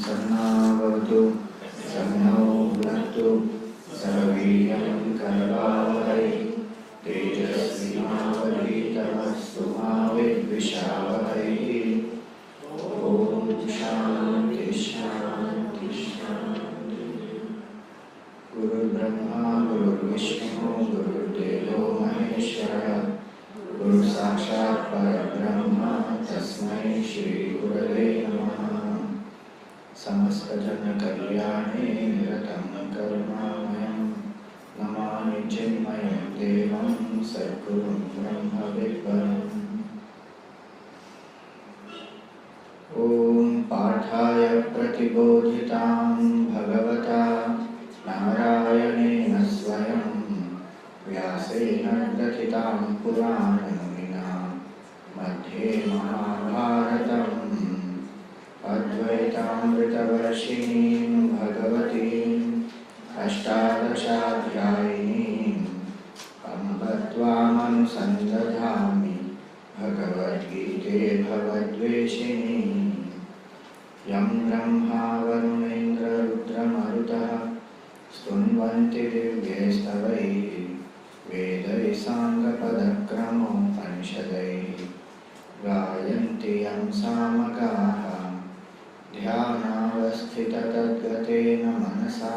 Sannavavatu Sannau Bhunaktu Sarviyam Karvavahai Tejasvinavaditamastu ma vidvishavahai. Om Shanti Shanti Shanti. Guru Brahma Guru Vishnu Guru Devo Maheshwara Guru Sakshat Parabrahma Tasmai Shri Gurave Namaha. Samasta Jana Kalyane Niratam Karunamayam Namami Chinmayam Devam Sadgurum Brahma Vidvaram. Om Pathaya Pratibodhitam Bhagavata Narayanena Swayam Vyasena Dathitam Puranamina Madhye Mahabharatam Advaitamritavarshiniim Bhagavatim Ashtadashaadhyayiniim Ambatvamanusandathami Bhagavad Gite Bhavadveshiniim Yam Brahma Varunendra Rudra Marutaha Stunvanti Divyaistavaihi Vedai Sangha Padakramo Panishadaihi Gayanti Yam Samagaha Dhyanavasthita Tadgatena Manasa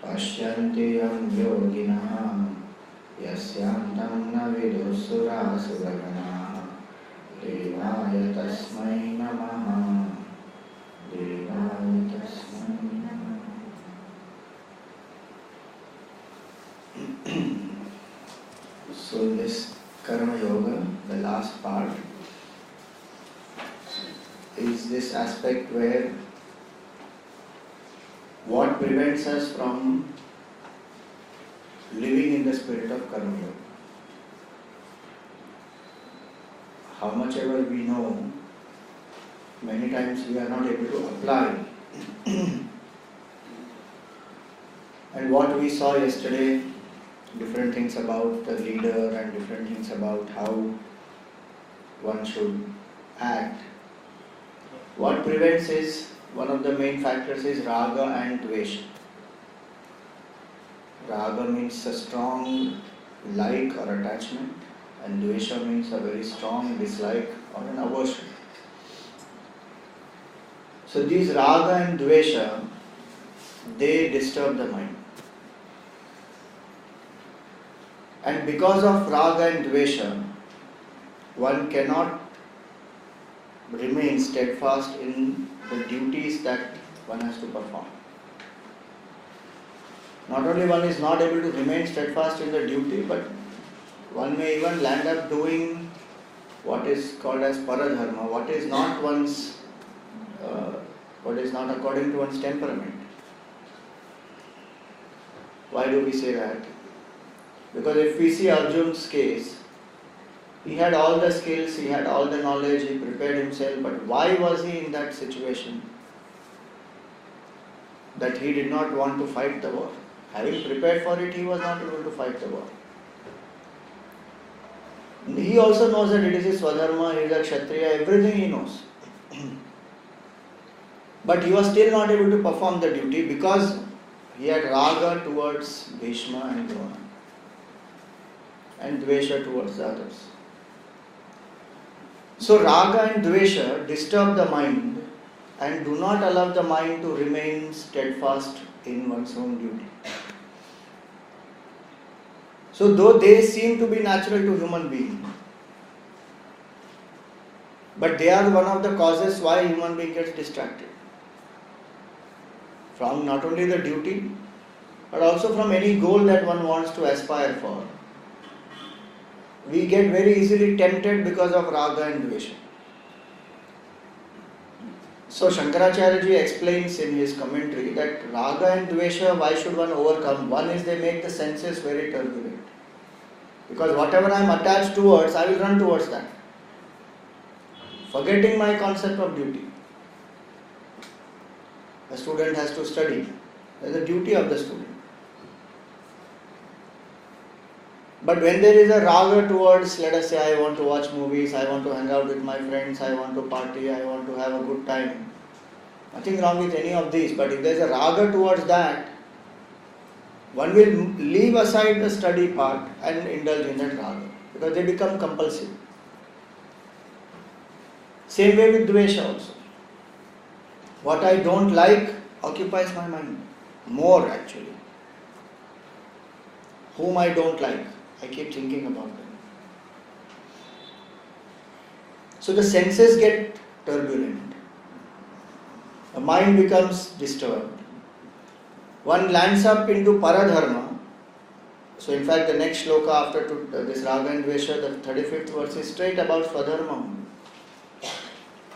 Pashyanti Yam Yoginaha Yasyantam na vidusura suragana Devaya Tasmai Namaha. Devaya Tasmai Namaha. So this Karma Yoga, the last part, is this aspect where what prevents us from living in the spirit of Karma Yoga. How much ever we know, many times we are not able to apply. And what we saw yesterday, different things about the leader and different things about how one should act. What prevents is, one of the main factors is Raga and Dvesha. Raga means a strong like or attachment, and Dvesha means a very strong dislike or an aversion. So these Raga and Dvesha, they disturb the mind. And because of Raga and Dvesha, one cannot remain steadfast in the duties that one has to perform. Not only one is not able to remain steadfast in the duty, but one may even land up doing what is called as paradharma, what is not according to one's temperament. Why do we say that? Because if we see Arjun's case, he had all the skills, he had all the knowledge, he prepared himself, but why was he in that situation? That he did not want to fight the war. Having prepared for it, he was not able to fight the war. He also knows that it is his swadharma, he is a kshatriya, everything he knows. But he was still not able to perform the duty because he had raga towards Bhishma and Drona and dvesha towards the others. So Raga and Dvesha disturb the mind and do not allow the mind to remain steadfast in one's own duty. So though they seem to be natural to human being, but they are one of the causes why human being gets distracted from not only the duty but also from any goal that one wants to aspire for. We get very easily tempted because of Raga and Dvesha. So Shankaracharya ji explains in his commentary that Raga and Dvesha, why should one overcome? One is they make the senses very turbulent. Because whatever I am attached towards, I will run towards that. Forgetting my concept of duty. A student has to study. That is the duty of the student. But when there is a raga towards, let us say, I want to watch movies, I want to hang out with my friends, I want to party, I want to have a good time, Nothing wrong with any of these, but if there is a raga towards that, one will leave aside the study part and indulge in that raga, because they become compulsive. Same way with dvesha also. What I don't like occupies my mind more actually. Whom I don't like, I keep thinking about them. So the senses get turbulent. The mind becomes disturbed. One lands up into paradharma. So in fact the next shloka after this raga and dvesha, the 35th verse is straight about swadharma.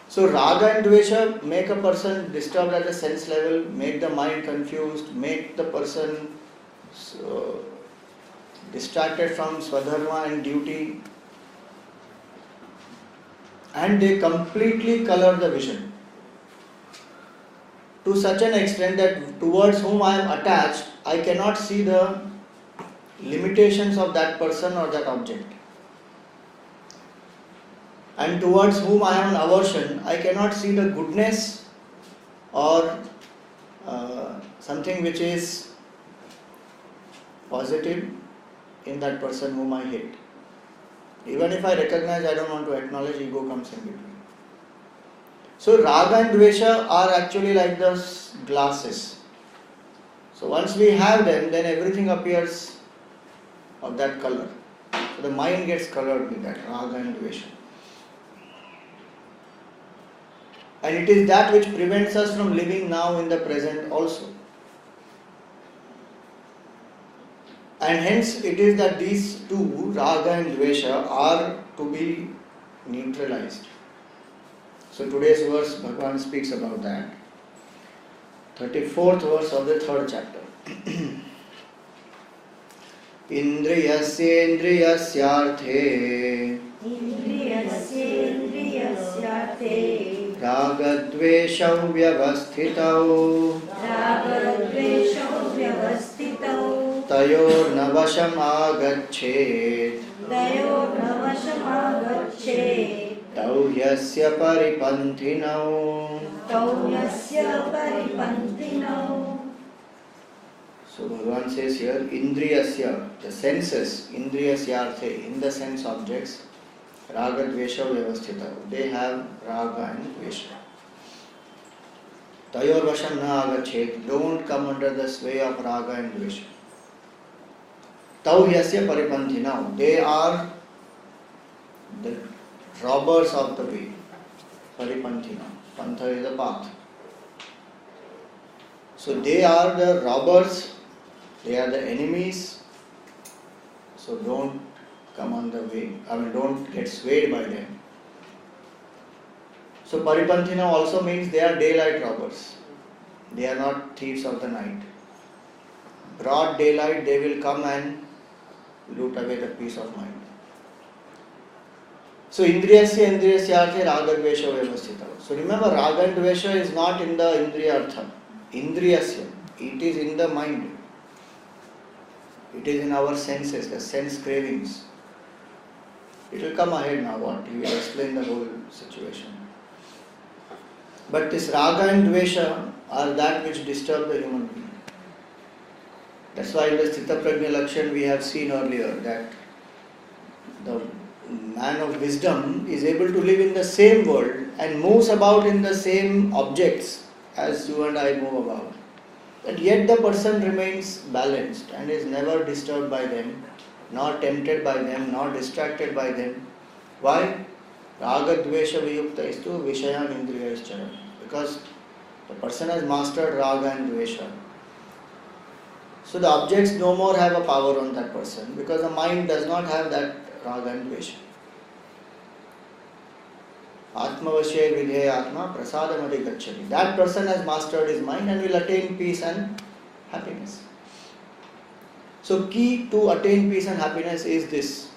So raga and dvesha make a person disturbed at the sense level, make the mind confused, make the person distracted from swadharma and duty, and they completely color the vision to such an extent that towards whom I am attached, I cannot see the limitations of that person or that object. And towards whom I have an aversion, I cannot see the goodness or something which is positive in that person whom I hate. Even if I recognize, I don't want to acknowledge, ego comes in between. So raga and dvesha are actually like the glasses. So once we have them, then everything appears of that color. So the mind gets colored with that raga and dvesha. And it is that which prevents us from living now in the present also. And hence it is that these two, raga and dvesha, are to be neutralized. So today's verse, Bhagavan speaks about that. 34th verse of the 3rd chapter. Indriyasyendriyasyarthe ragadveshau vyavasthitau tayor navasham agachet tau yasya paripanthinau. So Bhagavan says here, Indriyasya, the senses, Indriyasyarthe, in the sense objects, raga dvesha vyavasthita, they have raga and dvesha. Tayor vasham na agachet, don't come under the sway of raga and dvesha. Tau yasya paripanthinau, they are the robbers of the way. Paripanthina, pantha is the path. So they are the robbers, they are the enemies, so don't come on the way, don't get swayed by them. So Paripanthina also means they are daylight robbers, they are not thieves of the night. Broad daylight they will come and loot away the peace of mind. So Indriyasyarthe raga dvesha vyavasthita. So remember, raga and dvesha is not in the indriya artha. Indriyasya, it is in the mind. It is in our senses, the sense cravings. It will come ahead now, what? He will explain the whole situation. But this raga and dvesha are that which disturb the human being. That's why in the Sthita Prajna Lakshan we have seen earlier that the man of wisdom is able to live in the same world and moves about in the same objects as you and I move about. And yet the person remains balanced and is never disturbed by them, nor tempted by them, nor distracted by them. Why? Raga dvesha viyukta istu vishayan indriyaschara. Because the person has mastered raga and dvesha. So the objects no more have a power on that person because the mind does not have that raga and dvesha. Atmavashya vidhe atma prasadamadi gacchati. That person has mastered his mind and will attain peace and happiness. So key to attain peace and happiness is this.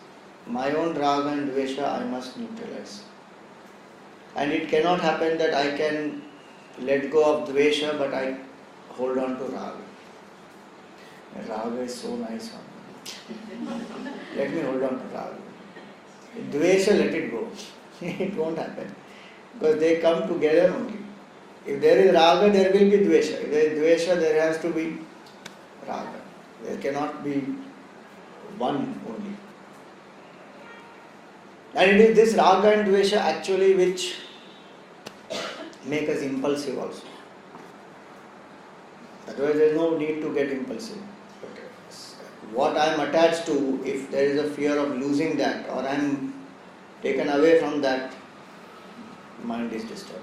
My own raga and dvesha I must neutralize. And it cannot happen that I can let go of dvesha but I hold on to raga. Raga is so nice. Let me hold on to raga. Dvesha, let it go. It won't happen. Because they come together only. If there is raga, there will be dvesha. If there is dvesha, there has to be raga. There cannot be one only. And it is this raga and dvesha actually which make us impulsive also. Otherwise there is no need to get impulsive. But what I am attached to, if there is a fear of losing that or I am taken away from that, mind is disturbed.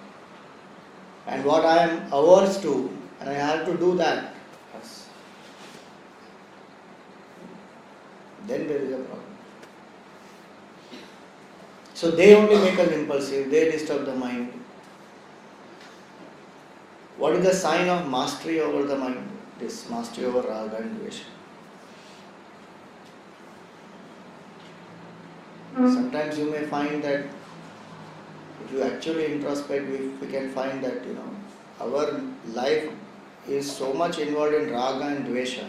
And what I am averse to, and I have to do that, then there is a problem. So they only make us impulsive, they disturb the mind. What is the sign of mastery over the mind? This mastery over raga and dvesha. Sometimes you may find that if you actually introspect, we can find that our life is so much involved in raga and dvesha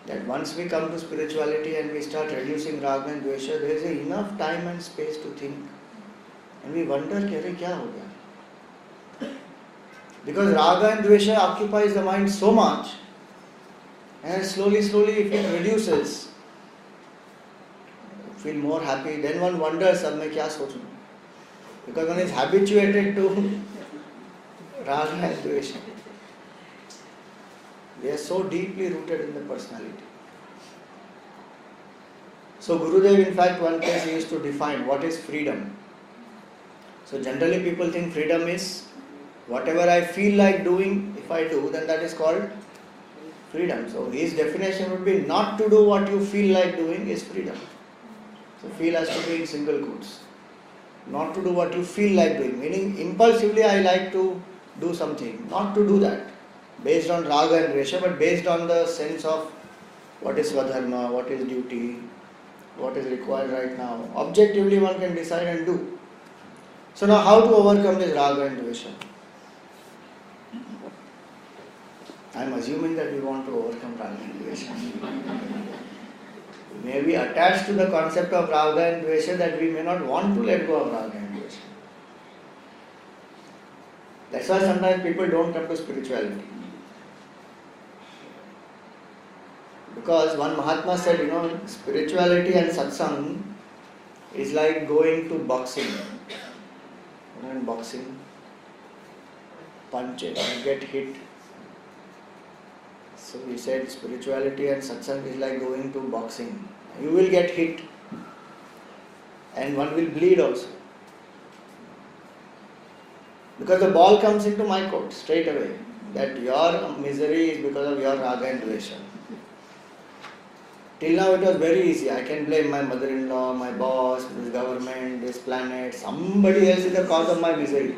that once we come to spirituality and we start reducing raga and dvesha, there is enough time and space to think. And we wonder, kya ho gaya? Because raga and dvesha occupies the mind so much, and slowly if it reduces, feel more happy, then one wonders, ab main kya sochun? Because one is habituated to raga and dvesha. They are so deeply rooted in the personality. So Gurudev, in fact, one place he used to define what is freedom. So generally people think freedom is whatever I feel like doing, if I do, then that is called freedom. So his definition would be not to do what you feel like doing is freedom. So feel has to be in single quotes. Not to do what you feel like doing, meaning impulsively I like to do something, not to do that based on raga and dvesha, but based on the sense of what is swadharma, what is duty, what is required right now. Objectively one can decide and do. So now how to overcome this raga and dvesha? I am assuming that we want to overcome raga and dvesha. We may be attached to the concept of raga and dvesha that we may not want to let go of raga and dvesha. That's why sometimes people don't come to spirituality. Because one Mahatma said, spirituality and satsang is like going to boxing. In boxing, punch it, you get hit. So he said spirituality and satsang is like going to boxing. You will get hit and one will bleed also. Because the ball comes into my court straight away. That your misery is because of your raga and dvesha. Till now it was very easy. I can blame my mother-in-law, my boss, this government, this planet. Somebody else is the cause of my misery.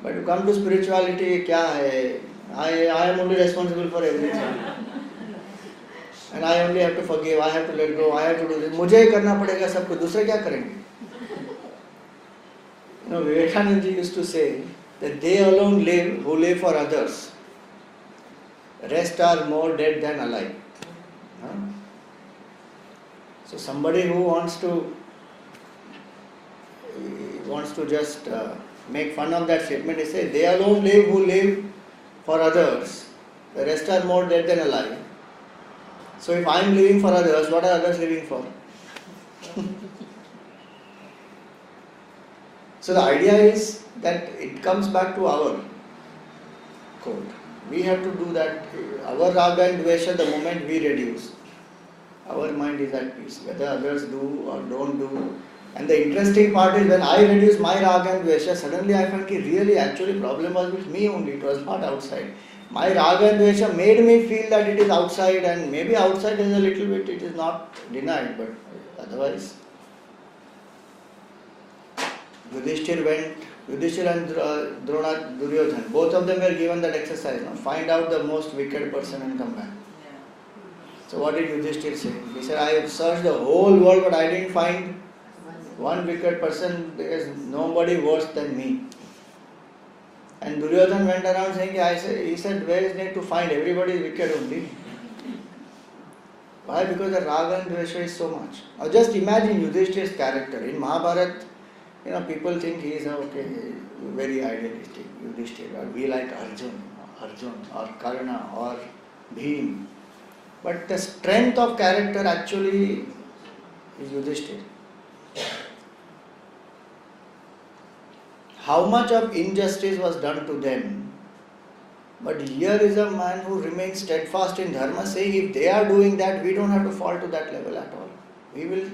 But you come to spirituality, kya hai? I am only responsible for everything. And I only have to forgive, I have to let go, I have to do this. मुझे ही करना पड़ेगा सब कुछ, दूसरे क्या करेंगे? Vivekananda ji used to say that they alone live who live for others. Rest are more dead than alive. So somebody who wants to just make fun of that statement, he says they alone live who live for others. The rest are more dead than alive. So if I am living for others, what are others living for? So the idea is that it comes back to our code. We have to do that. Our raga and dvesha, the moment we reduce, our mind is at peace. Whether others do or don't do. And the interesting part is when I reduce my raga and dvesha, suddenly I find that really actually problem was with me only. It was not outside. My raga and dvesha made me feel that it is outside, and maybe outside is a little bit, it is not denied, but otherwise. Yudhishthir and Drona, Duryodhan, both of them were given that exercise. Find out the most wicked person and come back. So what did Yudhishthir say? He said, I have searched the whole world but I didn't find one wicked person. There is nobody worse than me. And Duryodhan went around saying, he said, where is there to find? Everybody is wicked only. Why? Because the raga and dvesha is so much. Now just imagine Yudhishthir's character. In Mahabharata, people think he is okay. very idealistic, Yudhishthira. We like Arjun or Karna or Bhim. But the strength of character actually is Yudhishthira. How much of injustice was done to them? But here is a man who remains steadfast in dharma, saying if they are doing that, we don't have to fall to that level at all. We will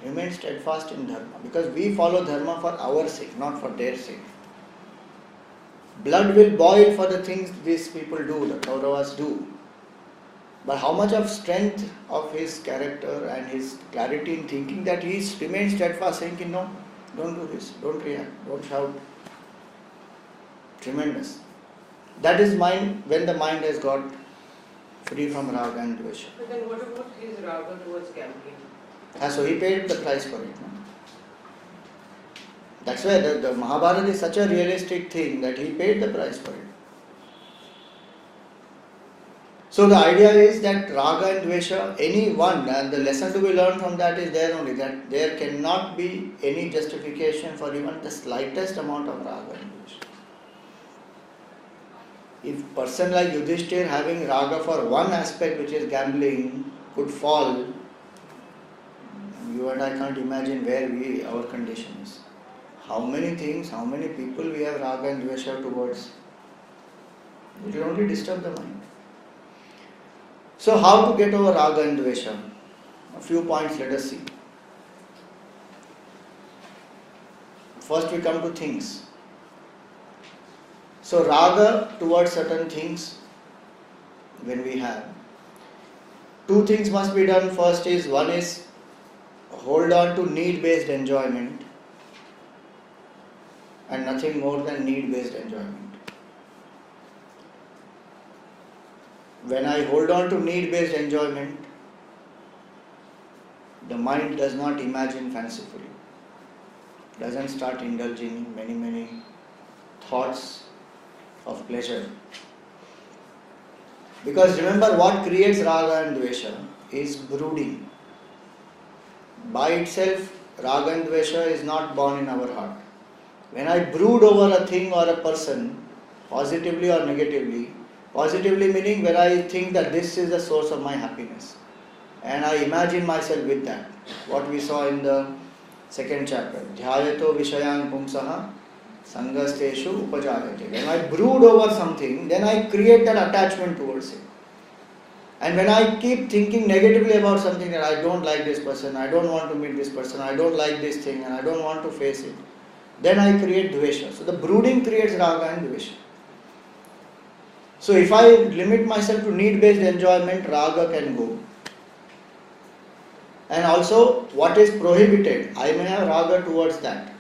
remain steadfast in dharma because we follow dharma for our sake, not for their sake. Blood will boil for the things these people do, the Kauravas do. But how much of strength of his character and his clarity in thinking that he remains steadfast, saying, no, don't do this, don't react, don't shout. Tremendous. That is mind when the mind has got free from raga and dvesha. But then what about his raga towards gambling? So he paid the price for it. No? That's why the Mahabharata is such a realistic thing that he paid the price for it. So the idea is that raga and dvesha, any one, and the lesson to be learned from that is there only, that there cannot be any justification for even the slightest amount of raga and dvesha. If person like Yudhishthir having raga for one aspect, which is gambling, could fall, you and I can't imagine where our condition is. How many things, how many people we have raga and dvesha towards. It will only disturb the mind. So how to get over raga and dvesha? A few points let us see. First we come to things. So raga towards certain things, when we have, two things must be done. First is, one is hold on to need-based enjoyment and nothing more than need-based enjoyment. When I hold on to need-based enjoyment, the mind does not imagine fancifully, doesn't start indulging in many thoughts of pleasure. Because remember, what creates raga and dvesha is brooding. By itself, raga and dvesha is not born in our heart. When I brood over a thing or a person, positively or negatively, positively meaning when I think that this is the source of my happiness, and I imagine myself with that, what we saw in the second chapter, dhyayato vishayan pumsaha sangasteshu upajayate. When I brood over something, then I create that attachment towards it. And when I keep thinking negatively about something, that I don't like this person, I don't want to meet this person, I don't like this thing, and I don't want to face it, then I create dvesha. So the brooding creates raga and dvesha. So if I limit myself to need-based enjoyment, raga can go. And also, what is prohibited, I may have raga towards that.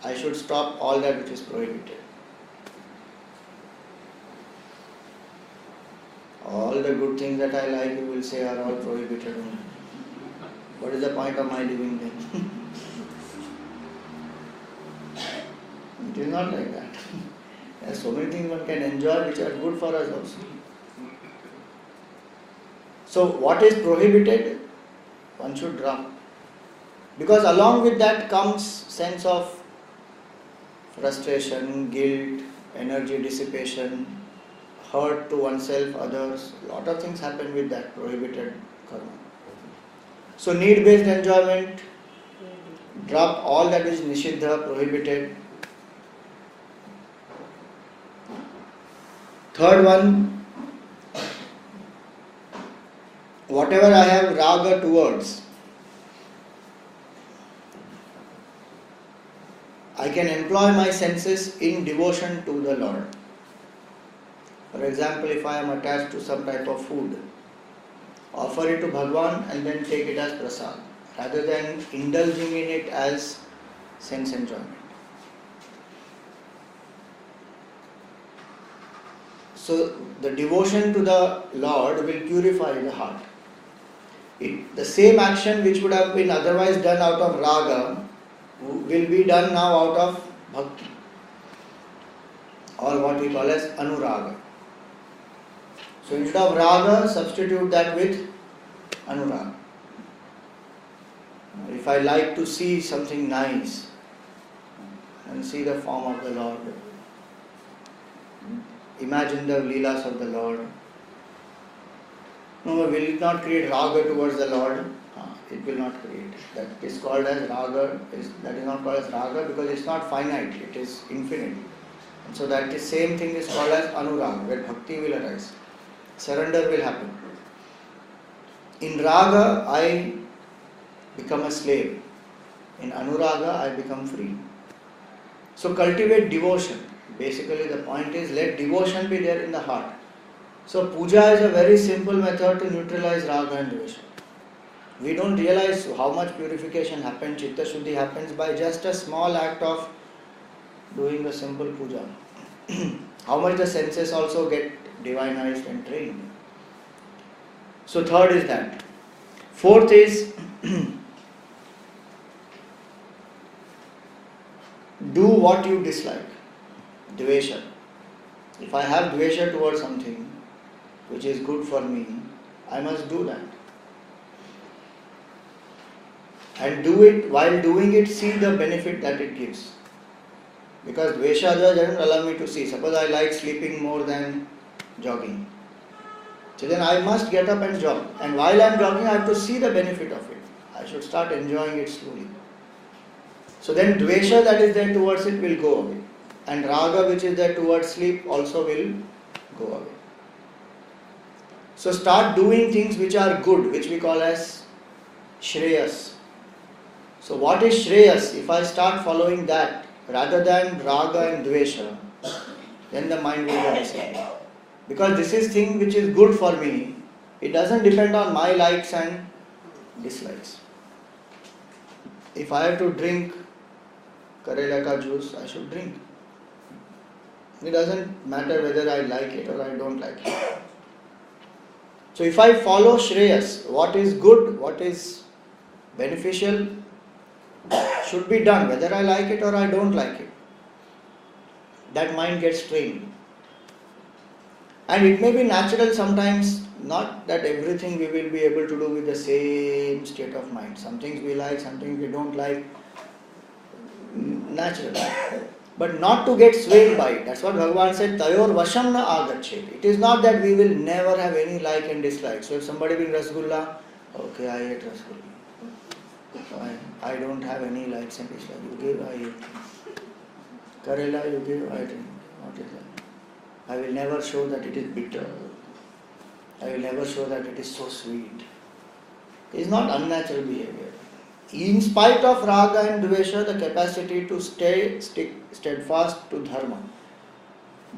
I should stop all that which is prohibited. All the good things that I like, you will say, are all prohibited. What is the point of my living then? It is not like that. There are so many things one can enjoy which are good for us also. So what is prohibited, one should drop. Because along with that comes sense of frustration, guilt, energy dissipation, hurt to oneself, others. A lot of things happen with that prohibited karma. So need-based enjoyment, drop all that is nishiddha, prohibited. Third one, whatever I have raga towards, I can employ my senses in devotion to the Lord. For example, if I am attached to some type of food, offer it to Bhagwan and then take it as prasad, rather than indulging in it as sense enjoyment. So the devotion to the Lord will purify the heart. The same action which would have been otherwise done out of raga will be done now out of bhakti, or what we call as anuraga. So instead of raga, substitute that with anuraga. If I like to see something nice, and see the form of the Lord. Imagine the Leelas of the Lord. No, will it not create raga towards the Lord? It will not create. That is called as raga. That is not called as raga because it's not finite. It is infinite. And so that is same thing is called as anuraga, where bhakti will arise. Surrender will happen. In raga, I become a slave. In anuraga, I become free. So cultivate devotion. Basically, the point is let devotion be there in the heart. So puja is a very simple method to neutralize raga and dvesha. We don't realize how much purification happens, chitta shuddhi happens by just a small act of doing a simple puja. How much the senses also get divinized and trained. So third is that. Fourth is do what you dislike. Dvesha. If I have dvesha towards something which is good for me, I must do that. And do it, while doing it, see the benefit that it gives. Because dvesha doesn't allow me to see. Suppose I like sleeping more than jogging. So then I must get up and jog. And while I am jogging, I have to see the benefit of it. I should start enjoying it slowly. So then dvesha that is there towards it will go away. And raga which is there towards sleep also will go away. So start doing things which are good, which we call as shreyas. So what is shreyas? If I start following that rather than raga and dvesha, then the mind will go disciplined. Because this is thing which is good for me. It doesn't depend on my likes and dislikes. If I have to drink karela ka juice, I should drink. It doesn't matter whether I like it or I don't like it. So if I follow shreyas, what is good, what is beneficial, should be done, whether I like it or I don't like it. That mind gets trained. And it may be natural sometimes, not that everything we will be able to do with the same state of mind. Some things we like, some things we don't like. Natural. But not to get swayed by it. That's what Bhagavan said, Tayor Vasham na agachet. It is not that we will never have any like and dislike. So if somebody brings Rasgulla, okay, I hate Rasgulla. I don't have any likes and dislikes. You give, I eat. Karela, you give, I drink. What is that? I will never show that it is bitter. I will never show that it is so sweet. It is not unnatural behavior. In spite of raga and dvesha, the capacity to stick steadfast to dharma,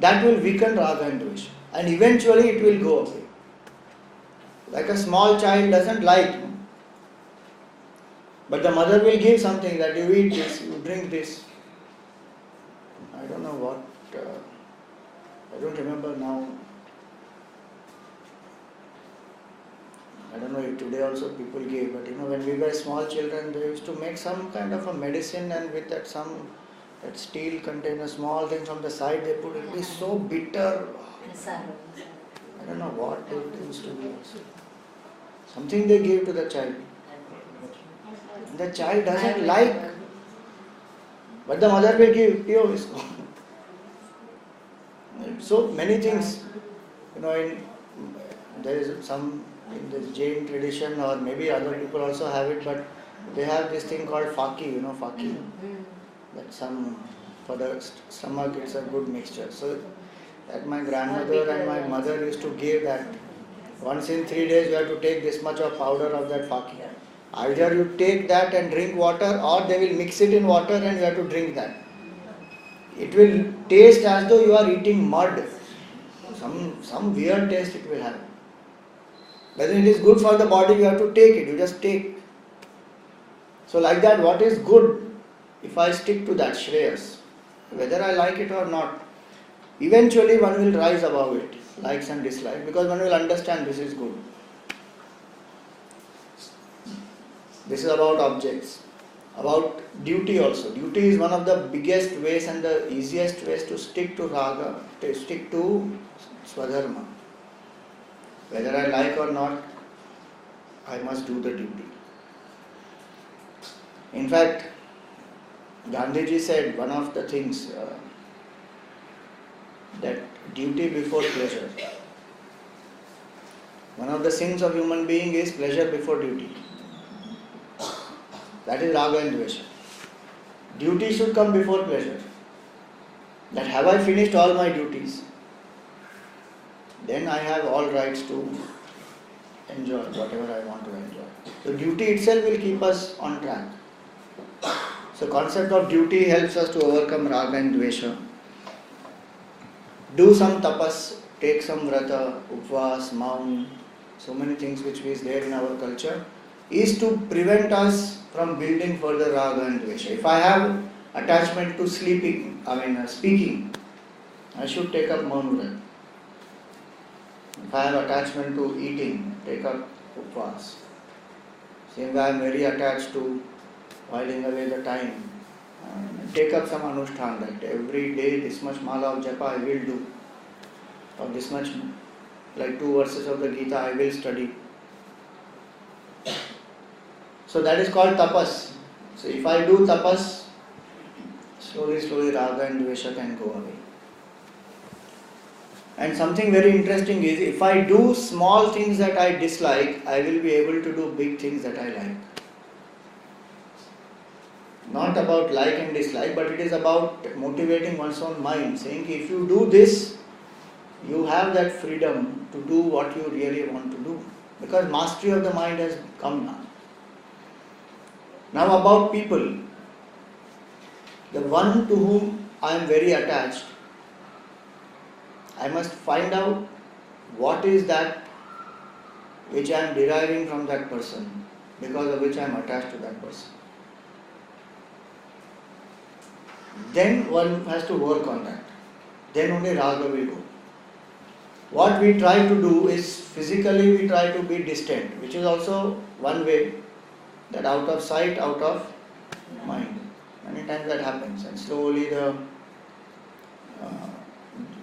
that will weaken raga and dvesha. And eventually it will go away. Like a small child doesn't like, but the mother will give something that you eat this, you drink this. I don't know what, I don't remember now. I don't know if today also people give, but when we were small children, they used to make some kind of a medicine, and with that that steel container, small thing from the side they put, it is so bitter. I don't know what it used to be also. Something they give to the child. The child doesn't like, but the mother will give, pure is gone. So many things, there is some in the Jain tradition, or maybe other people also have it, but they have this thing called faki, faki. That for the stomach it's a good mixture. So that my grandmother and my mother used to give that. Once in 3 days you have to take this much of powder of that faki. Either you take that and drink water, or they will mix it in water and you have to drink that. It will taste as though you are eating mud. Some weird taste it will have. Whether it is good for the body, you have to take it. You just take. So like that, what is good, if I stick to that shreyas, whether I like it or not, eventually one will rise above it, likes and dislikes, because one will understand this is good. This is about objects. About duty also. Duty is one of the biggest ways and the easiest ways to stick to raga, to stick to swadharma. Whether I like or not, I must do the duty. In fact, Gandhiji said one of the things that duty before pleasure. One of the sins of human being is pleasure before duty. That is raga and dvesha. Duty should come before pleasure. That have I finished all my duties? Then I have all rights to enjoy whatever I want to enjoy. So duty itself will keep us on track. So concept of duty helps us to overcome raga and dvesha. Do some tapas, take some vrata, upvas, maun, so many things which is there in our culture, is to prevent us from building further raga and dvesha. If I have attachment to speaking, I should take up maun vrata. If I have attachment to eating, take up upvas. Same way I am very attached to whiling away the time. Take up some anushthan, that every day this much mala of japa I will do, or this much, like 2 verses of the Geeta I will study. So that is called tapas. So if I do tapas, slowly raga and dvesha can go away. And something very interesting is, if I do small things that I dislike, I will be able to do big things that I like. Not about like and dislike, but it is about motivating one's own mind, saying if you do this, you have that freedom to do what you really want to do. Because mastery of the mind has come now. Now about people. The one to whom I am very attached, I must find out what is that which I am deriving from that person, because of which I am attached to that person. Then one has to work on that. Then only raga will go. What we try to do is, physically we try to be distant, which is also one way, that out of sight, out of mind. Many times that happens, and slowly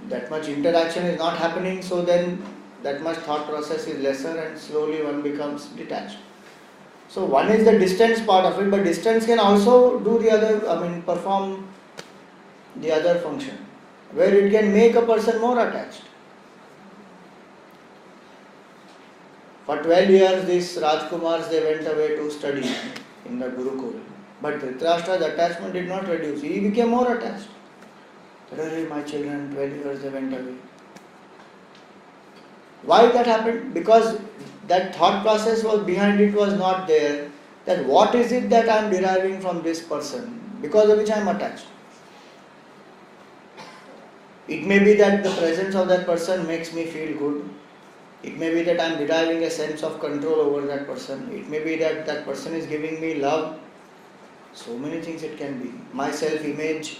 that much interaction is not happening, so then that much thought process is lesser, and slowly one becomes detached. So one is the distance part of it, but distance can also do the other, perform the other function, where it can make a person more attached. For 12 years, these Rajkumars, they went away to study in the Gurukul. But Dhritarashtra's attachment did not reduce. He became more attached. My children, 12 years they went away. Why that happened? Because that thought process was behind it was not there. That what is it that I am deriving from this person, because of which I am attached. It may be that the presence of that person makes me feel good. It may be that I am deriving a sense of control over that person. It may be that that person is giving me love. So many things it can be. My self-image.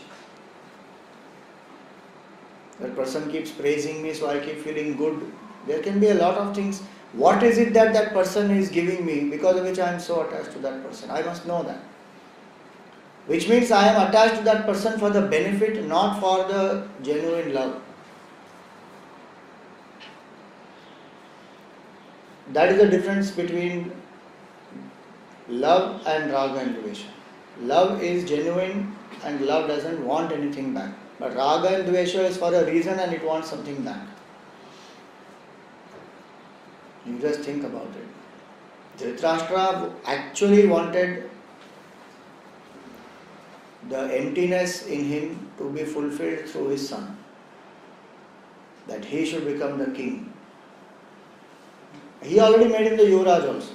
That person keeps praising me, so I keep feeling good. There can be a lot of things. What is it that that person is giving me, because of which I am so attached to that person? I must know that. Which means I am attached to that person for the benefit, not for the genuine love. That is the difference between love and raga and dvesha. Love is genuine and love doesn't want anything back. But raga and dvesha is for a reason and it wants something back. You just think about it. Dhritarashtra actually wanted the emptiness in him to be fulfilled through his son. That he should become the king. He already made him the Yuvraj also.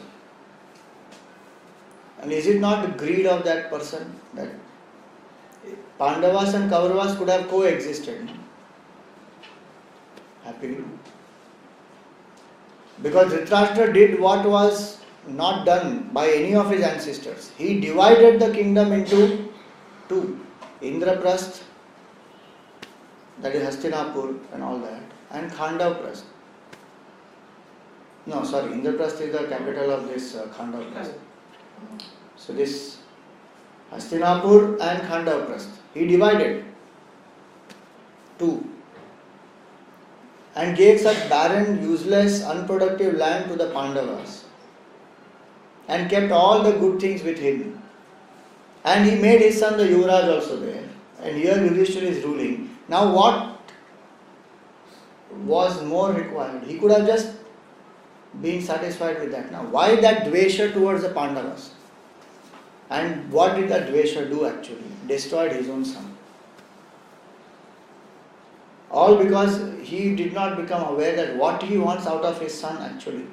And is it not the greed of that person that Pandavas and Kauravas could have coexisted happily? Because Dhritarashtra did what was not done by any of his ancestors. He divided the kingdom into two. Indraprasth, that is Hastinapur and all that, and Khandavprasth. No, sorry, Indraprasth is the capital of this Khandavprasth. So this Hastinapur and Khandavprasth, he divided two and gave such barren, useless, unproductive land to the Pandavas and kept all the good things with him. And he made his son the Yuvraj also there. And here Yudhishthira is ruling. Now what was more required? He could have just been satisfied with that. Now why that dvesha towards the Pandavas? And what did that dvesha do actually? Destroyed his own son. All because he did not become aware that what he wants out of his son actually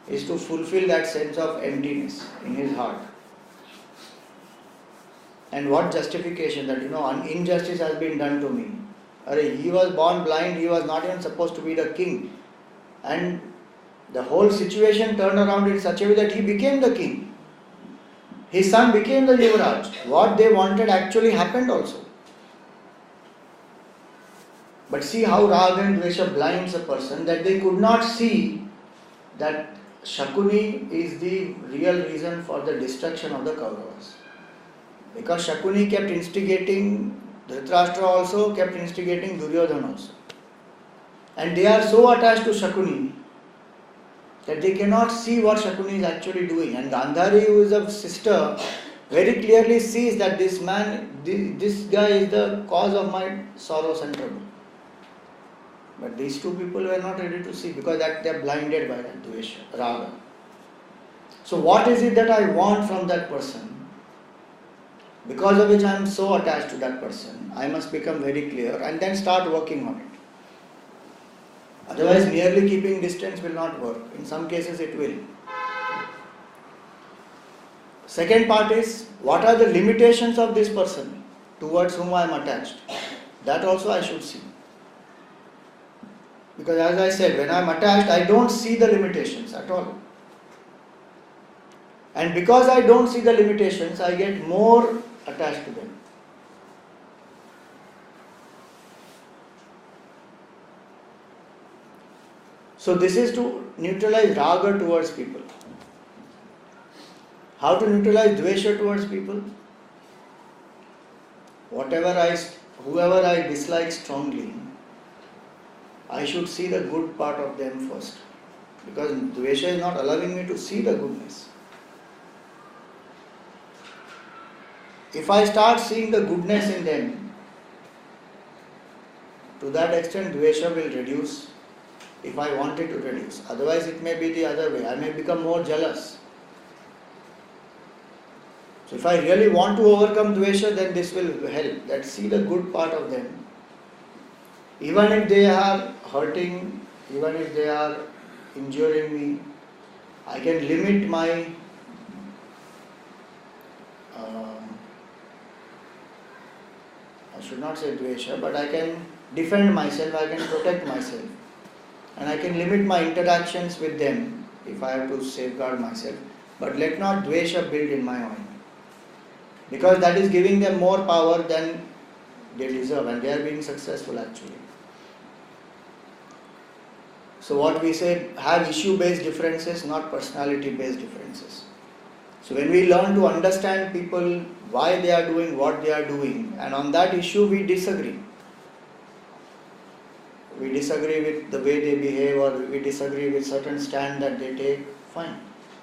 is to fulfill that sense of emptiness in his heart. And what justification that, an injustice has been done to me. He was born blind, he was not even supposed to be the king. And the whole situation turned around in such a way that he became the king. His son became the Yuvraj. What they wanted actually happened also. But see how Raga and Dvesha blinds a person, that they could not see that Shakuni is the real reason for the destruction of the Kauravas. Because Shakuni kept instigating, Dhritarashtra also kept instigating Duryodhana also. And they are so attached to Shakuni that they cannot see what Shakuni is actually doing. And Gandhari, who is a sister, very clearly sees that this guy is the cause of my sorrows and trouble. But these two people were not ready to see because that they are blinded by that Dvesha, Raga. So what is it that I want from that person? Because of which I am so attached to that person, I must become very clear and then start working on it. Otherwise, merely keeping distance will not work. In some cases, it will. Second part is, what are the limitations of this person towards whom I am attached? That also I should see. Because as I said, when I am attached, I don't see the limitations at all. And because I don't see the limitations, I get more attached to them. So this is to neutralize raga towards people. How to neutralize dvesha towards people? Whoever I dislike strongly, I should see the good part of them first. Because dvesha is not allowing me to see the goodness. If I start seeing the goodness in them, to that extent dvesha will reduce if I want it to reduce. Otherwise it may be the other way. I may become more jealous. So if I really want to overcome dvesha, then this will help. That see the good part of them. Even if they are hurting, even if they are injuring me, I can limit my I should not say dvesha, but I can defend myself, I can protect myself. And I can limit my interactions with them if I have to safeguard myself. But let not dvesha build in my mind. Because that is giving them more power than they deserve and they are being successful actually. So what we say, have issue-based differences, not personality-based differences. So when we learn to understand people, why they are doing what they are doing, and on that issue we disagree. We disagree with the way they behave or we disagree with certain stand that they take, fine.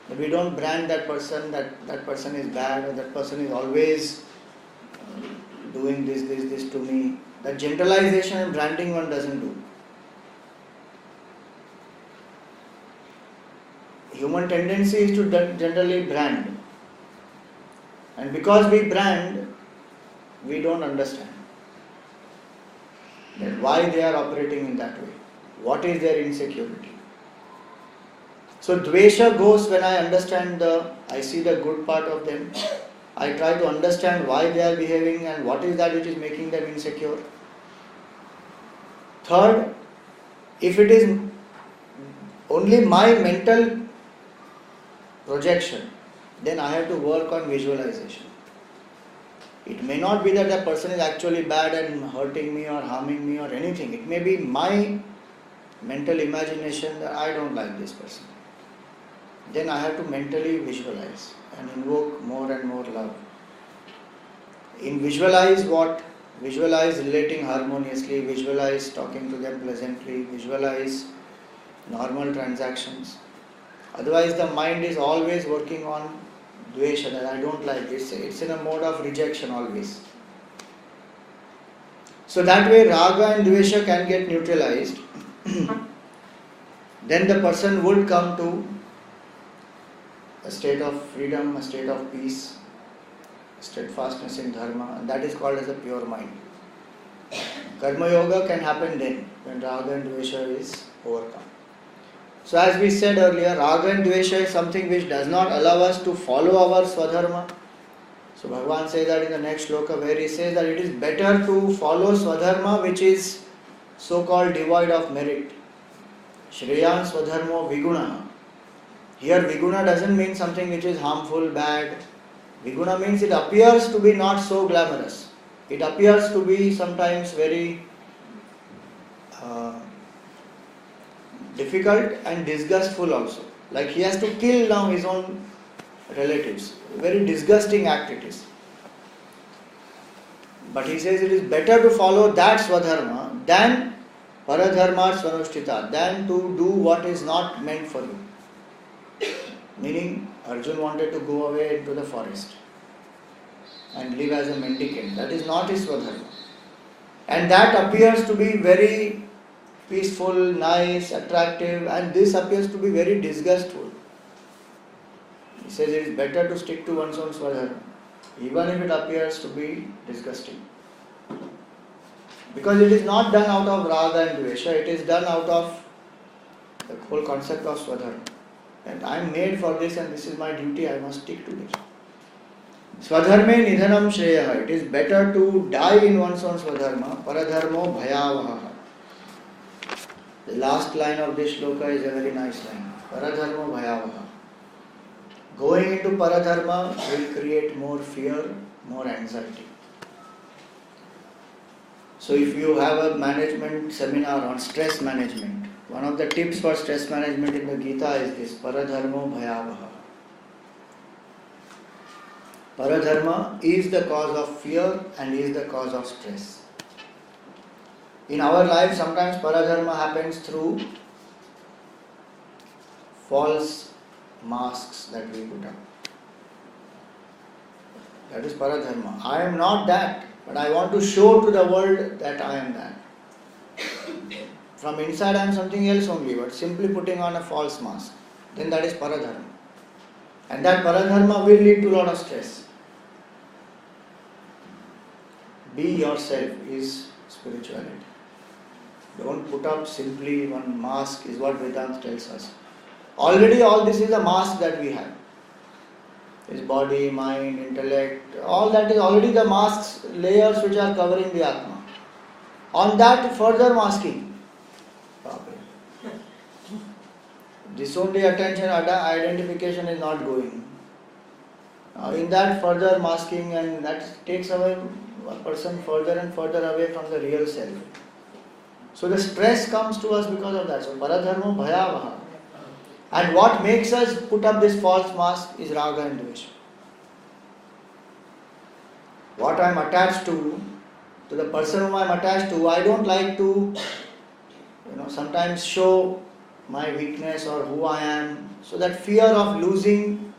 But we don't brand that person that person is bad or that person is always doing this to me. That generalization and branding one doesn't do. Human tendency is to generally brand. And because we brand, we don't understand that why they are operating in that way. What is their insecurity? So dvesha goes when I understand I see the good part of them. I try to understand why they are behaving and what is that which is making them insecure. Third, if it is only my mental projection, then I have to work on visualization. It may not be that the person is actually bad and hurting me or harming me or anything. It may be my mental imagination that I don't like this person. Then I have to mentally visualize and invoke more and more love. In visualize what? Visualize relating harmoniously, visualize talking to them pleasantly, visualize normal transactions. Otherwise the mind is always working on dvesha, that I don't like this, it's in a mode of rejection always. So that way raga and dvesha can get neutralized. Then the person would come to a state of freedom, a state of peace, steadfastness in dharma, and that is called as a pure mind. Karma yoga can happen then, when raga and dvesha is overcome. So as we said earlier, raga and dvesha is something which does not allow us to follow our swadharma. So Bhagavan says that in the next shloka, where he says that it is better to follow swadharma which is so-called devoid of merit. Shreyan swadharmo viguna. Here viguna doesn't mean something which is harmful, bad. Viguna means it appears to be not so glamorous. It appears to be sometimes very difficult and disgustful also. Like he has to kill now his own relatives. Very disgusting act it is. But he says it is better to follow that swadharma than paradharma svanushtita, than to do what is not meant for you. Meaning Arjun wanted to go away into the forest and live as a mendicant. That is not his swadharma. And that appears to be very peaceful, nice, attractive, and this appears to be very disgustful. He says it is better to stick to one's own swadharma, even if it appears to be disgusting. Because it is not done out of raga and dvesha, it is done out of the whole concept of swadharma. And I am made for this and this is my duty, I must stick to this. Swadharme nidhanam shreyaha. It is better to die in one's own swadharma. Paradharmo bhayavaha. The last line of this shloka is a very nice line. Paradharmo bhayavaha. Going into paradharma will create more fear, more anxiety. So if you have a management seminar on stress management, one of the tips for stress management in the Geeta is this: paradharmo bhayavaha. Paradharma is the cause of fear and is the cause of stress. In our life, sometimes paradharma happens through false masks that we put up. That is paradharma. I am not that, but I want to show to the world that I am that. From inside I am something else only, but simply putting on a false mask. Then that is paradharma. And that paradharma will lead to a lot of stress. Be yourself is spirituality. Don't put up simply one mask, is what Vedanta tells us. Already all this is a mask that we have. Is body, mind, intellect, all that is already the masks, layers which are covering the Atma. On that further masking. This only attention, identification is not going. In that further masking, and that takes away a person further and further away from the real self. So the stress comes to us because of that. So paradharmo bhayavaha. And what makes us put up this false mask is raga and dvesha. What I am attached to the person whom I am attached to, I don't like to, sometimes show my weakness or who I am. So that fear of losing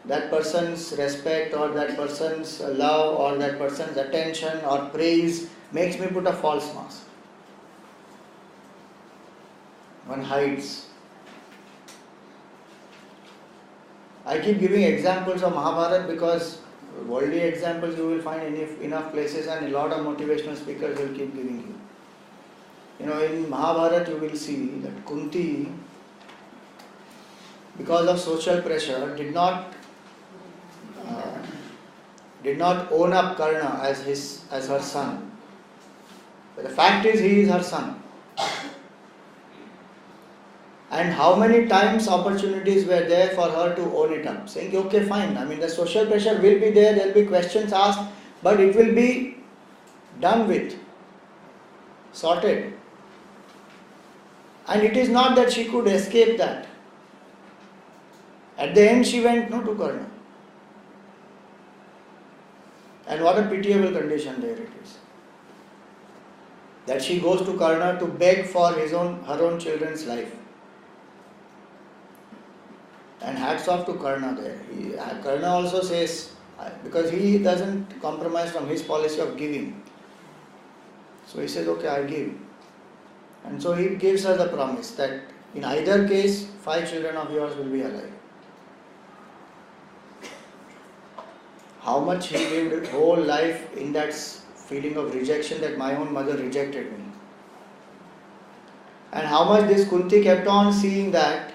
that person's respect or that person's love or that person's attention or praise makes me put a false mask. One hides. I keep giving examples of Mahabharata because worldly examples you will find in enough places, and a lot of motivational speakers will keep giving you. In Mahabharata you will see that Kunti, because of social pressure, did not own up Karna as her son. But the fact is, he is her son. And how many times opportunities were there for her to own it up, saying, okay, fine, the social pressure will be there will be questions asked, but it will be done with, sorted. And it is not that she could escape that. At the end she went to Karna. And what a pitiable condition there it is. That she goes to Karna to beg for her own children's life. And had hats off to Karna there. Karna also says, because he doesn't compromise from his policy of giving. So he says, okay, I give. And so he gives us the promise that in either case, 5 children of yours will be alive. How much he lived whole life in that feeling of rejection that my own mother rejected me. And how much this Kunti kept on seeing that,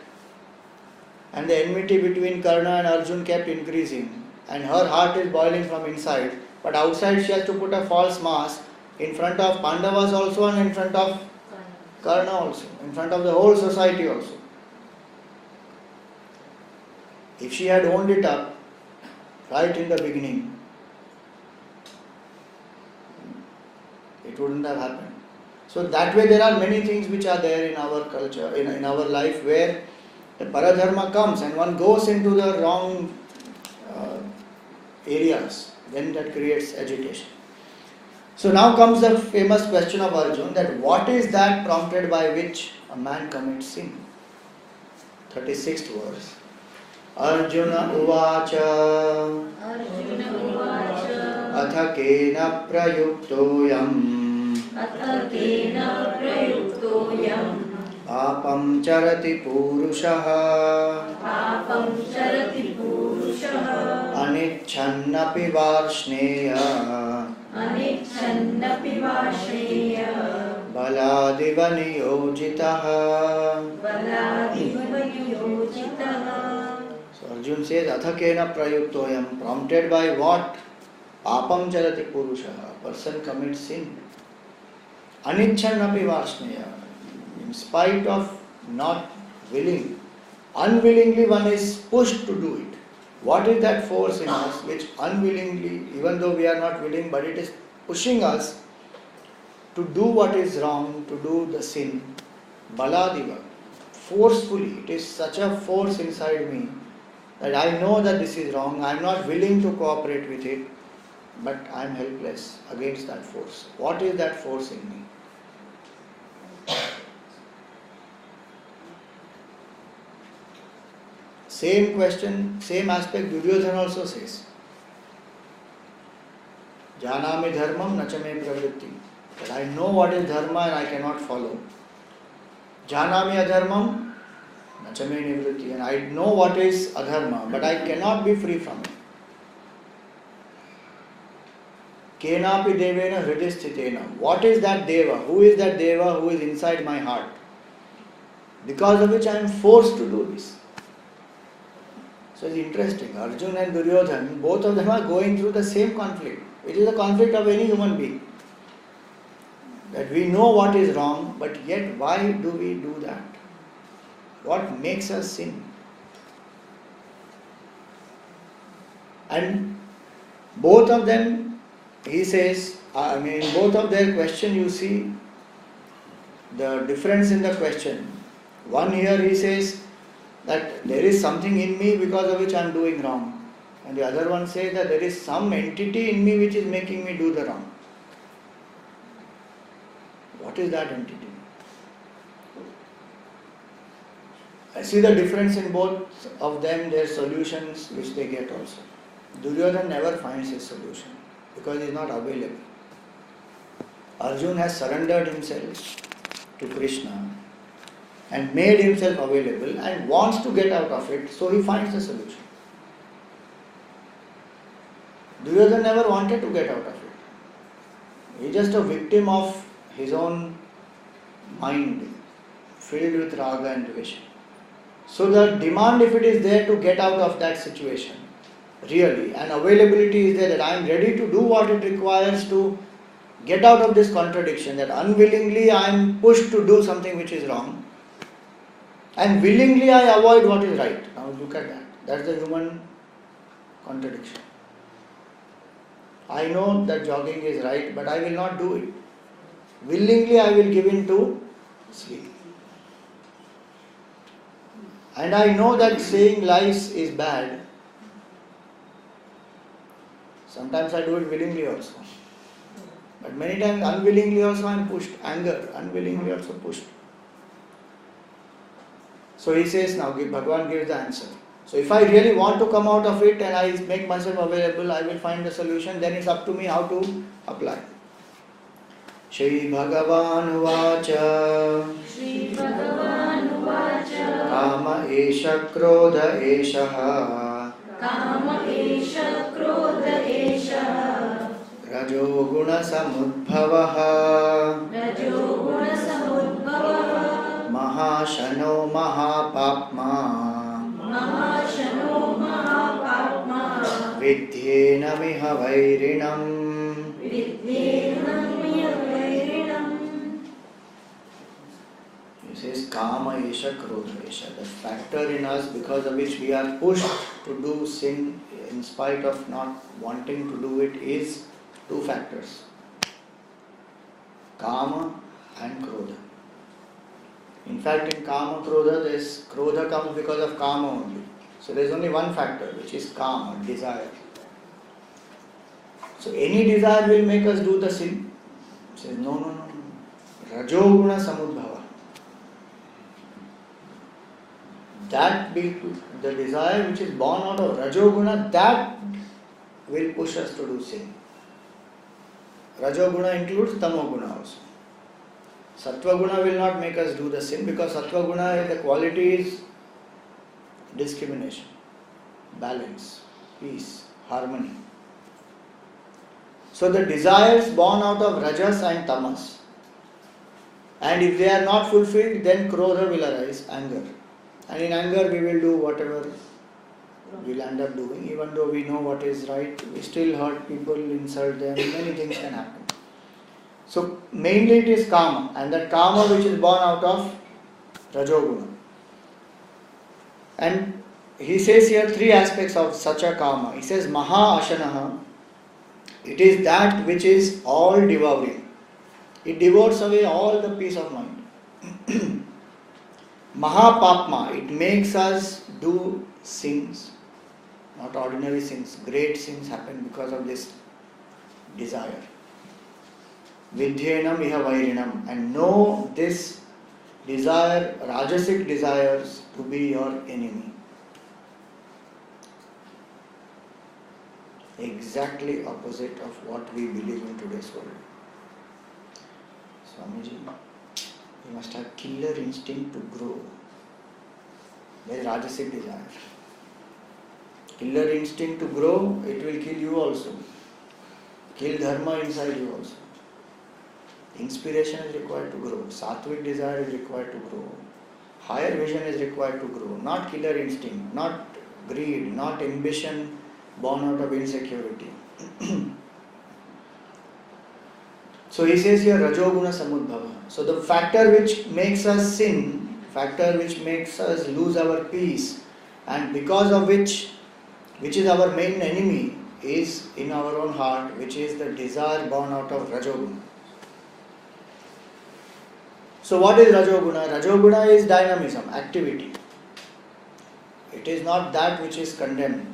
and the enmity between Karna and Arjun kept increasing, and her heart is boiling from inside, but outside she has to put a false mask in front of Pandavas also and in front of Karna also, in front of the whole society also. If she had owned it up right in the beginning, it wouldn't have happened. So that way there are many things which are there in our culture, in our life, where the paradharma comes and one goes into the wrong areas, then that creates agitation. So now comes the famous question of Arjun, that what is that prompted by which a man commits sin? 36th verse. Arjuna uvacha atha kena prayuktoyam papam charati purushaha anichannapi varshneya baladiva niyojitaha. So Arjun says, atha kena prayuktoyam, prompted by what? Papam charati purushaha, a person commits sin. Anichannapi varshneya, in spite of not willing, unwillingly one is pushed to do it. What is that force in us which unwillingly, even though we are not willing, but it is pushing us to do what is wrong, to do the sin? Baladiva, forcefully. It is such a force inside me that I know that this is wrong, I am not willing to cooperate with it, but I am helpless against that force. What is that force in me? Same question, same aspect Duryodhana also says. Janami dharmam nachame pravritti. That I know what is dharma and I cannot follow. Janami adharmam nachame nivritti. And I know what is adharma, but I cannot be free from it. Kenapi devena hridisthitena. What is that deva? Who is that deva who is inside my heart? Because of which I am forced to do this. So it's interesting. Arjun and Duryodhana, both of them are going through the same conflict. It is the conflict of any human being. That we know what is wrong, but yet why do we do that? What makes us sin? And both of them, he says, both of their question you see the difference in the question. One here he says that there is something in me because of which I am doing wrong. And the other one says that there is some entity in me which is making me do the wrong. What is that entity? I see the difference in both of them, their solutions which they get also. Duryodhana never finds his solution because he is not available. Arjun has surrendered himself to Krishna and made himself available and wants to get out of it, so he finds the solution. Duryodhana never wanted to get out of it. He is just a victim of his own mind filled with raga and dvesha. So the demand, if it is there to get out of that situation, really, and availability is there that I am ready to do what it requires to get out of this contradiction, that unwillingly I am pushed to do something which is wrong, and willingly I avoid what is right. Now look at that. That's the human contradiction. I know that jogging is right, but I will not do it. Willingly I will give in to sleep. And I know that saying lies is bad. Sometimes I do it willingly also. But many times unwillingly also I am pushed. Anger, unwillingly also pushed. So he says now, Bhagavan gives the answer. So if I really want to come out of it and I make myself available, I will find the solution. Then it's up to me how to apply. Shri Bhagavan Vacha Shri Bhagavan Vacha Kama Esha Krodha Esha Kama Esha Krodha Esha Rajo Guna Samudbhavaha Rajo Guna Samudbhava Mahashano Mahapapma Mahashano Mahapatma Vidyena Miha Vairinam. Vidyenam Vairinam. He says Kama Esha Krodha Esha. The factor in us because of which we are pushed to do sin in spite of not wanting to do it is two factors. Kama and Krodha. In fact, in Kama Krodha, this Krodha comes because of Kama only. So there is only one factor, which is Kama, desire. So any desire will make us do the sin. He says no. Rajoguna Samudbhava. That be the desire which is born out of Rajoguna, that will push us to do sin. Rajoguna includes Tamoguna also. Sattva-guna will not make us do the sin because Sattva-guna, the quality is discrimination, balance, peace, harmony. So the desires born out of Rajas and Tamas, and if they are not fulfilled, then Krodha will arise, anger. And in anger we will do whatever we'll end up doing. Even though we know what is right, we still hurt people, insult them, many things can happen. So mainly it is Kama, and that Kama which is born out of Rajoguna. And he says here three aspects of such a Kama. He says Maha Ashanaha, it is that which is all devouring. It devours away all the peace of mind. Mahapapma, it makes us do sins, not ordinary sins. Great sins happen because of this desire. Vidyenam iha vairinam, and know this desire, rajasic desires, to be your enemy. Exactly opposite of what we believe in today's world. Swamiji, you must have killer instinct to grow. There is rajasic desire. Killer instinct to grow, it will kill you also. Kill dharma inside you also. Inspiration is required to grow. Sattvic desire is required to grow. Higher vision is required to grow. Not killer instinct, not greed, not ambition born out of insecurity. So he says here Rajoguna Samudbhava. So the factor which makes us sin, factor which makes us lose our peace, and because of which is our main enemy, is in our own heart, which is the desire born out of Rajoguna. So what is Rajoguna? Rajoguna is dynamism, activity. It is not that which is condemned.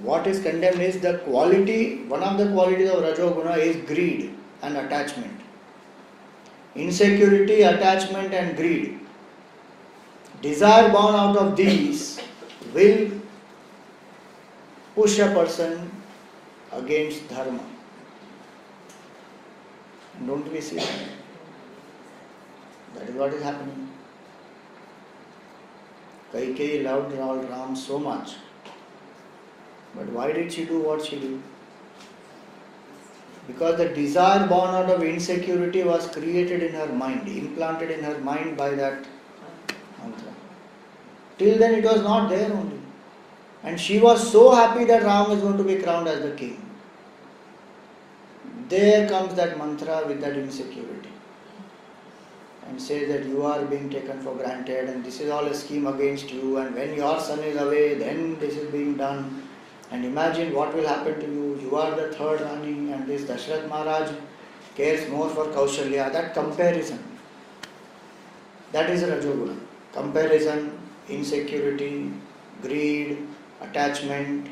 What is condemned is the quality, one of the qualities of Rajoguna is greed and attachment. Insecurity, attachment and greed. Desire born out of these will push a person against dharma. Don't we see that? That is what is happening. Kaikeyi loved Lord Ram so much. But why did she do what she did? Because the desire born out of insecurity was created in her mind, implanted in her mind by that mantra. Till then it was not there only. And she was so happy that Ram is going to be crowned as the king. There comes that mantra with that insecurity. And says that you are being taken for granted and this is all a scheme against you, and when your son is away, then this is being done. And imagine what will happen to you. You are the third Rani and this Dashrath Maharaj cares more for Kaushalya. That comparison, that is Rajoguna. Comparison, insecurity, greed, attachment,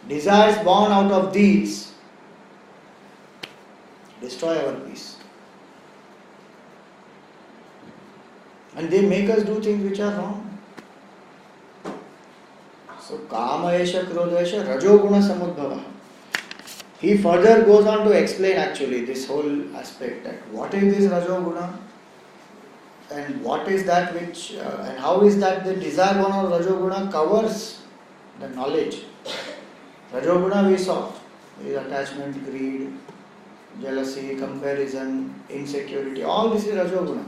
desires born out of these destroy our peace. And they make us do things which are wrong. Kama esha krodha esha rajoguna samudbhava. He further goes on to explain actually this whole aspect, that what is this rajoguna and what is that which and how is that the desire guna or rajoguna covers the knowledge. Rajoguna we saw is attachment, greed, jealousy, comparison, insecurity, all this is rajoguna.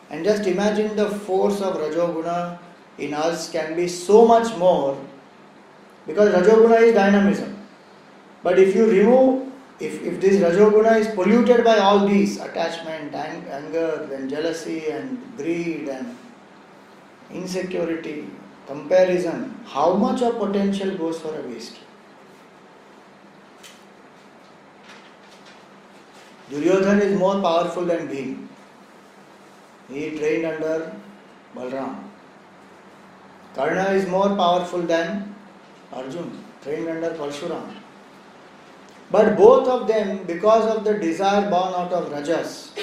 And just imagine the force of rajoguna in us can be so much more, because rajoguna is dynamism. But if you remove, if this rajoguna is polluted by all these attachment, anger and jealousy and greed and insecurity, comparison, how much of potential goes for a waste? Duryodhana is more powerful than Bhim. He trained under Balram. Karna is more powerful than Arjun, trained under Parshuram. But both of them, because of the desire born out of Rajas,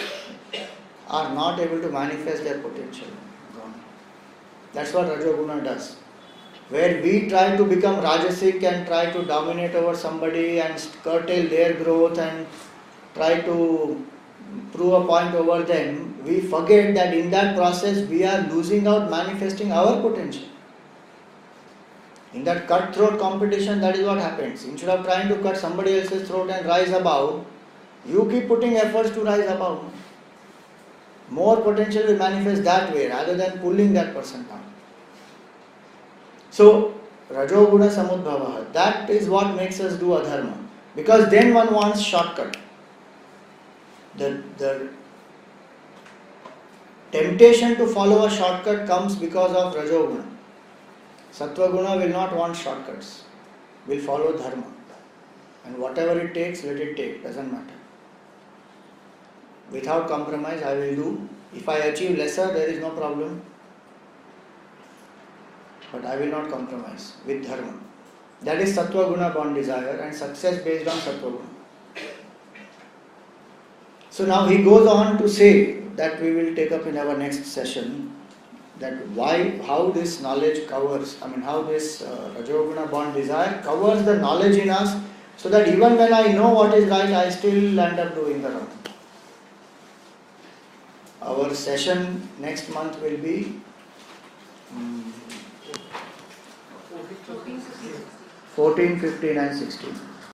are not able to manifest their potential. That's what Rajoguna does. Where we try to become Rajasic and try to dominate over somebody and curtail their growth and try to prove a point over them, we forget that in that process we are losing out manifesting our potential. In that cutthroat competition, that is what happens. Instead of trying to cut somebody else's throat and rise above, you keep putting efforts to rise above. More potential will manifest that way rather than pulling that person down. So, Rajoguna Samudbhava, that is what makes us do adharma. Because then one wants shortcut. The temptation to follow a shortcut comes because of Rajoguna. Sattva-guna will not want shortcuts, will follow dharma. And whatever it takes, let it take, doesn't matter. Without compromise, I will do. If I achieve lesser, there is no problem. But I will not compromise with dharma. That is Sattva-guna born desire and success based on Sattva-guna. So now he goes on to say that we will take up in our next session, that how this knowledge covers, how this Rajoguna born desire covers the knowledge in us, so that even when I know what is right, I still end up doing the wrong. Our session next month will be 14, 15 and 16.